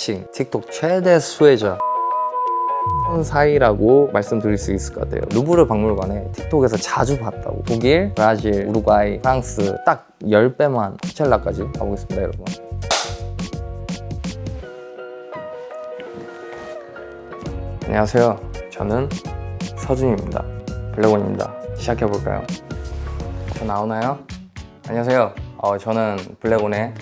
자칭 틱톡 최대 수혜자 사이라고 말씀드릴 수 있을 것 같아요. 루브르 박물관에 틱톡에서 자주 봤다고. 독일, 브라질, 우루과이, 프랑스 딱 10배만 코첼라까지 가보겠습니다, 여러분. 안녕하세요. 저는 서준입니다. 블랙온입니다. 시작해볼까요? 저 나오나요? 안녕하세요. 저는 블랙온의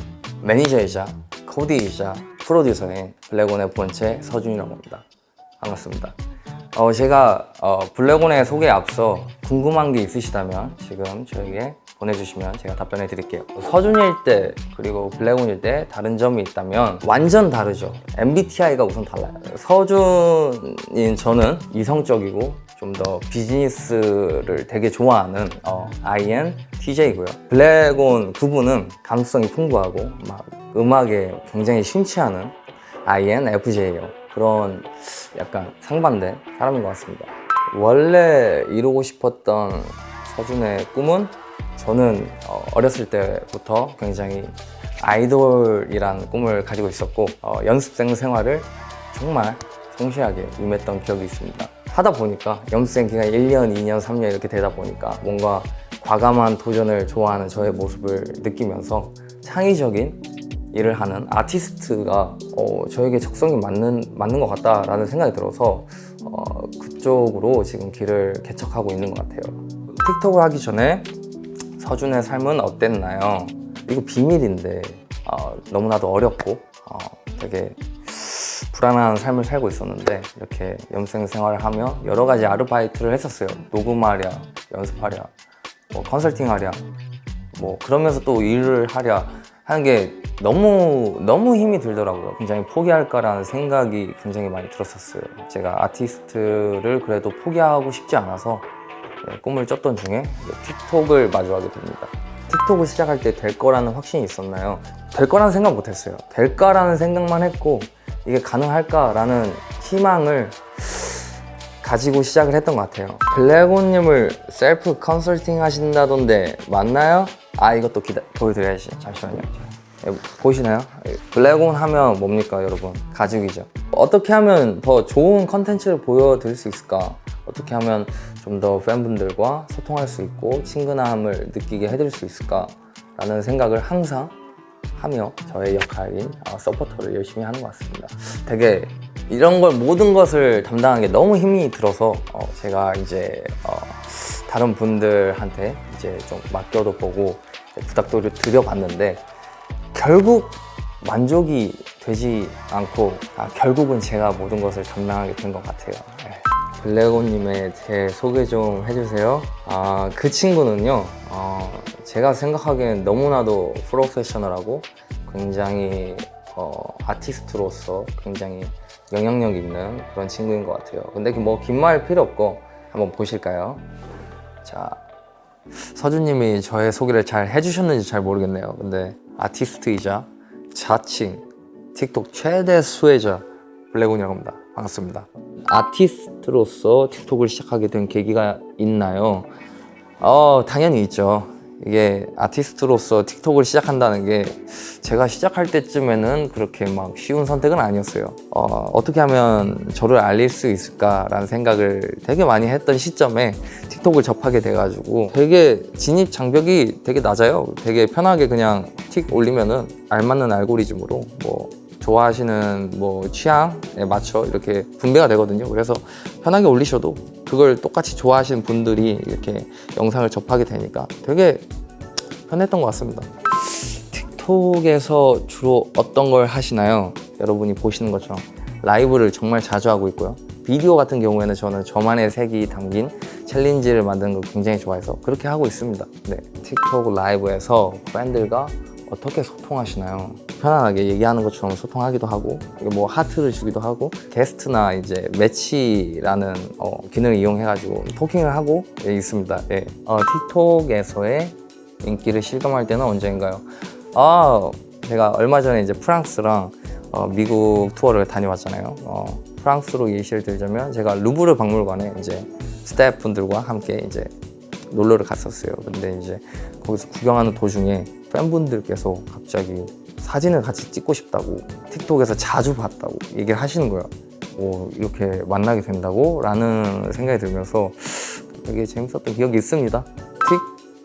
매니저이자 코디이자 프로듀서인 블랙온의 본체 서준이라고 합니다. 반갑습니다. 제가 블랙온의 소개에 앞서 궁금한 게 있으시다면 지금 저에게 보내주시면 제가 답변해 드릴게요. 서준일 때 그리고 블랙온일 때 다른 점이 있다면 완전 다르죠. MBTI가 우선 달라요. 서준인 저는 이성적이고 좀 더 비즈니스를 되게 좋아하는 INTJ고요. 블랙온 그분은 감수성이 풍부하고 막 음악에 굉장히 심취하는 INFJ예요. 그런 약간 상반된 사람인 것 같습니다. 원래 이루고 싶었던 서준의 꿈은 저는 어렸을 때부터 굉장히 아이돌이란 꿈을 가지고 있었고 연습생 생활을 정말 성실하게 임했던 기억이 있습니다. 하다 보니까 연습생 기간이 1년, 2년, 3년 이렇게 되다 보니까 뭔가 과감한 도전을 좋아하는 저의 모습을 느끼면서 창의적인 일을 하는 아티스트가 저에게 적성이 맞는 것 같다라는 생각이 들어서 그쪽으로 지금 길을 개척하고 있는 것 같아요. 틱톡을 하기 전에 서준의 삶은 어땠나요? 이거 비밀인데 너무나도 어렵고 되게 불안한 삶을 살고 있었는데 이렇게 연습생 생활을 하며 여러 가지 아르바이트를 했었어요. 녹음하랴, 연습하랴, 뭐 컨설팅하랴, 뭐 그러면서 또 일을 하랴 하는 게 너무 힘이 들더라고요. 굉장히 포기할까라는 생각이 굉장히 많이 들었었어요. 제가 아티스트를 그래도 포기하고 싶지 않아서 꿈을 쫓던 중에 틱톡을 마주하게 됩니다. 틱톡을 시작할 때 될 거라는 확신이 있었나요? 될 거라는 생각 못 했어요. 될까라는 생각만 했고 이게 가능할까라는 희망을 가지고 시작을 했던 것 같아요. 블랙온님을 셀프 컨설팅 하신다던데 맞나요? 이것도 보여드려야지. 잠시만요. 보이시나요? 블랙온 하면 뭡니까, 여러분? 가죽이죠. 어떻게 하면 더 좋은 컨텐츠를 보여드릴 수 있을까? 어떻게 하면 좀 더 팬분들과 소통할 수 있고 친근함을 느끼게 해드릴 수 있을까? 라는 생각을 항상 하며 저의 역할인 서포터를 열심히 하는 것 같습니다. 되게 이런 걸 모든 것을 담당하는 게 너무 힘이 들어서 제가 이제 다른 분들한테 이제 좀 맡겨도 보고 부탁도 드려봤는데 결국 만족이 되지 않고 결국은 제가 모든 것을 담당하게 된 것 같아요. 블랙온님에 대해 소개 좀 해주세요. 그 친구는요, 제가 생각하기엔 너무나도 프로페셔널하고 굉장히 아티스트로서 굉장히 영향력 있는 그런 친구인 것 같아요. 근데 뭐 긴 말 필요 없고 한번 보실까요? 자, 서준님이 저의 소개를 잘 해주셨는지 잘 모르겠네요. 근데 아티스트이자 자칭 틱톡 최대 수혜자 블랙온이라고 합니다. 반갑습니다. 아티스트로서 틱톡을 시작하게 된 계기가 있나요? 당연히 있죠. 이게 아티스트로서 틱톡을 시작한다는 게 제가 시작할 때쯤에는 그렇게 막 쉬운 선택은 아니었어요. 어떻게 하면 저를 알릴 수 있을까라는 생각을 되게 많이 했던 시점에 틱톡을 접하게 돼가지고 되게 진입 장벽이 되게 낮아요. 되게 편하게 그냥 틱 올리면은 알맞는 알고리즘으로 뭐 좋아하시는 뭐 취향에 맞춰 이렇게 분배가 되거든요. 그래서 편하게 올리셔도 그걸 똑같이 좋아하시는 분들이 이렇게 영상을 접하게 되니까 되게 편했던 것 같습니다. 틱톡에서 주로 어떤 걸 하시나요? 여러분이 보시는 것처럼 라이브를 정말 자주 하고 있고요. 비디오 같은 경우에는 저는 저만의 색이 담긴 챌린지를 만드는 걸 굉장히 좋아해서 그렇게 하고 있습니다. 네, 틱톡 라이브에서 팬들과 어떻게 소통하시나요? 편안하게 얘기하는 것처럼 소통하기도 하고 뭐 하트를 주기도 하고 게스트나 이제 매치라는 기능을 이용해가지고 토킹을 하고 있습니다. 네. 틱톡에서의 인기를 실감할 때는 언제인가요? 제가 얼마 전에 이제 프랑스랑 미국 투어를 다녀왔잖아요. 프랑스로 예시를 들자면 제가 루브르 박물관에 이제 스태프분들과 함께 이제 놀러를 갔었어요. 근데 이제 거기서 구경하는 도중에 팬분들께서 갑자기 사진을 같이 찍고 싶다고, 틱톡에서 자주 봤다고 얘기를 하시는 거예요. 이렇게 만나게 된다고? 라는 생각이 들면서 되게 재밌었던 기억이 있습니다.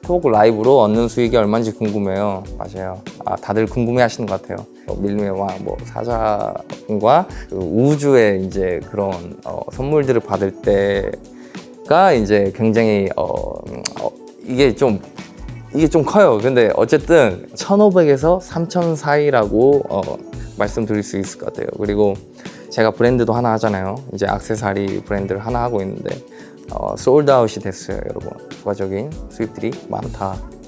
틱톡 라이브로 얻는 수익이 얼마인지 궁금해요. 맞아요. 다들 궁금해 하시는 것 같아요. 밀림의 왕, 사자분과 그 우주의 이제 그런 선물들을 받을 때가 이제 굉장히 이게 좀 커요. 근데 어쨌든 1,500에서 3,000 사이라고 말씀드릴 수 있을 것 같아요. 그리고 제가 브랜드도 하나 하잖아요. 이제 액세서리 브랜드를 하나 하고 있는데 솔드아웃이 됐어요, 여러분. 부가적인 수입들이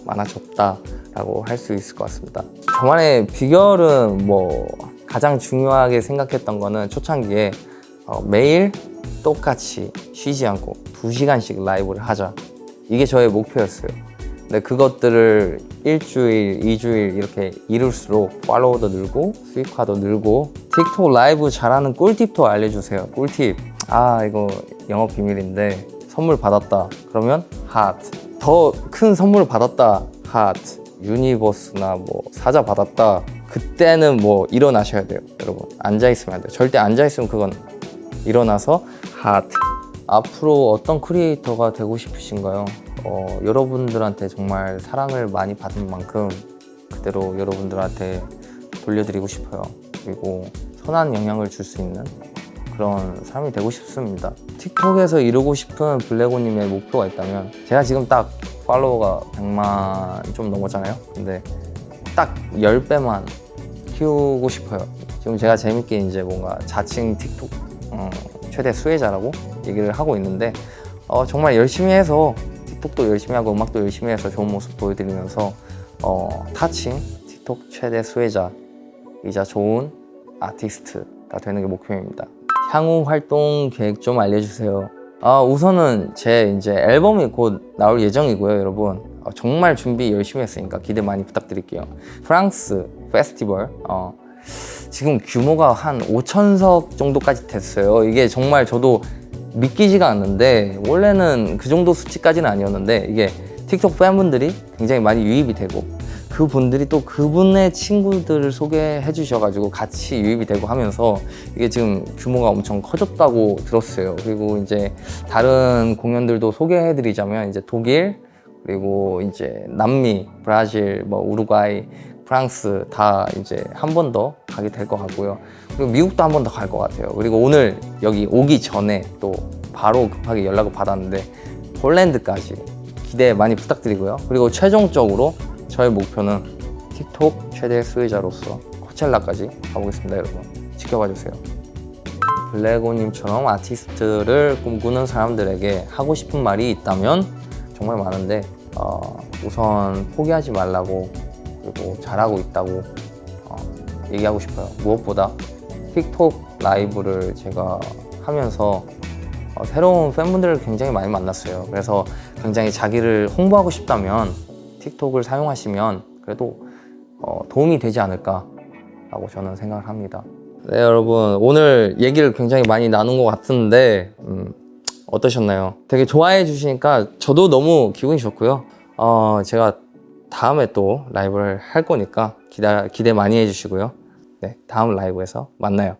많아졌다라고 할 수 있을 것 같습니다. 저만의 비결은 가장 중요하게 생각했던 거는 초창기에 매일 똑같이 쉬지 않고 2시간씩 라이브를 하자. 이게 저의 목표였어요. 근데 그것들을 일주일, 2주일 이렇게 이룰수록 팔로워도 늘고 수익화도 늘고 틱톡 라이브 잘하는 꿀팁도 알려주세요. 꿀팁. 이거 영업 비밀인데 선물 받았다. 그러면 하트. 더 큰 선물을 받았다. 하트. 유니버스나 사자 받았다. 그때는 일어나셔야 돼요. 여러분. 앉아있으면 안 돼요. 절대 앉아있으면 그건 일어나서 하트. 앞으로 어떤 크리에이터가 되고 싶으신가요? 여러분들한테 정말 사랑을 많이 받은 만큼 그대로 여러분들한테 돌려드리고 싶어요. 그리고 선한 영향을 줄 수 있는 그런 사람이 되고 싶습니다. 틱톡에서 이루고 싶은 블랙오님의 목표가 있다면, 제가 지금 딱 팔로워가 100만 좀 넘었잖아요. 근데 딱 10배만 키우고 싶어요. 지금 제가 재밌게 이제 뭔가 자칭 틱톡 최대 수혜자라고 얘기를 하고 있는데 정말 열심히 해서 틱톡도 열심히 하고 음악도 열심히 해서 좋은 모습 보여드리면서 타칭 틱톡 최대 수혜자이자 좋은 아티스트가 되는 게 목표입니다. 향후 활동 계획 좀 알려주세요. 우선은 제 이제 앨범이 곧 나올 예정이고요, 여러분. 정말 준비 열심히 했으니까 기대 많이 부탁드릴게요. 프랑스 페스티벌 지금 규모가 한 5,000석 정도까지 됐어요. 이게 정말 저도 믿기지가 않는데, 원래는 그 정도 수치까지는 아니었는데 이게 틱톡 팬분들이 굉장히 많이 유입이 되고 그분들이 또 그분의 친구들을 소개해 주셔가지고 같이 유입이 되고 하면서 이게 지금 규모가 엄청 커졌다고 들었어요. 그리고 이제 다른 공연들도 소개해 드리자면 이제 독일, 그리고 이제 남미, 브라질, 우루과이, 프랑스 다 이제 한 번 더 가게 될 것 같고요. 그리고 미국도 한 번 더 갈 것 같아요. 그리고 오늘 여기 오기 전에 또 바로 급하게 연락을 받았는데 폴란드까지 기대 많이 부탁드리고요. 그리고 최종적으로 저의 목표는 틱톡 최대 수혜자로서 코첼라까지 가보겠습니다. 여러분 지켜봐 주세요. 블랙오님처럼 아티스트를 꿈꾸는 사람들에게 하고 싶은 말이 있다면 정말 많은데 우선 포기하지 말라고, 그리고 잘하고 있다고 얘기하고 싶어요. 무엇보다 틱톡 라이브를 제가 하면서 새로운 팬분들을 굉장히 많이 만났어요. 그래서 굉장히 자기를 홍보하고 싶다면 틱톡을 사용하시면 그래도 도움이 되지 않을까라고 저는 생각을 합니다. 네, 여러분 오늘 얘기를 굉장히 많이 나눈 것 같은데 어떠셨나요? 되게 좋아해 주시니까 저도 너무 기분이 좋고요. 제가 다음에 또 라이브를 할 거니까 기대 많이 해주시고요. 네, 다음 라이브에서 만나요.